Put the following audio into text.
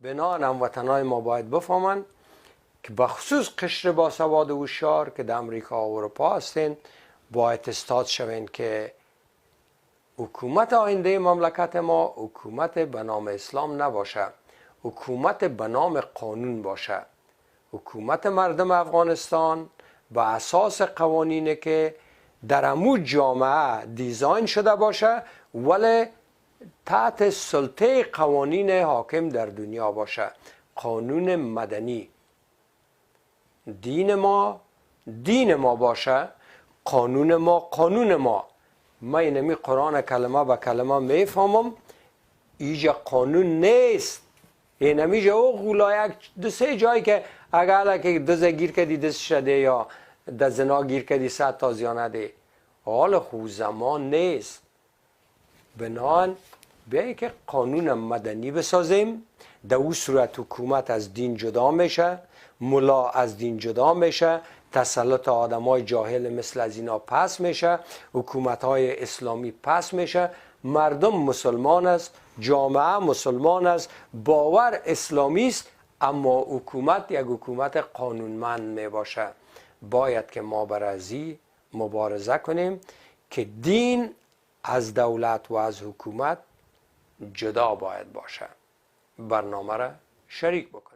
بنابراین هموطنای ما باید بفهمند که بخصوص قشر باسواد و هوشیار که در امریکا و اروپا هستند باید استاد شوند که حکومت آینده مملکت ما حکومت به نام اسلام نباشه، حکومت به نام قانون باشه. حکومت مردم افغانستان به اساس قوانینی که در امو جامعه دیزاین شده باشه ولی تحت سلطه قوانین حاکم در دنیا باشه. قانون مدنی، دین ما باشه، قانون ما قانون ما. من اینمی قرآن کلمه به کلمه میفهمم، ایجا قانون نیست. اینمی جا او غولا یک دو سه جایی که اگر که دز گیر کدی دز شده یا در زنا گیر کدی 100 تا زیانه ده، حال خوب زمان نیست. بنان بیایی که قانون مدنی بسازیم، در او صورت حکومت از دین جدا میشه، ملا از دین جدا میشه، تسلط آدمای جاهل مثل از اینا پس میشه، حکومت های اسلامی پس میشه، مردم مسلمان است، جامعه مسلمان است، باور اسلامی است، اما حکومت یک حکومت قانونمند می باشه. باید که ما برای مبارزه کنیم که دین از دولت و از حکومت جدا باید باشه. برنامه را شریک بکنیم.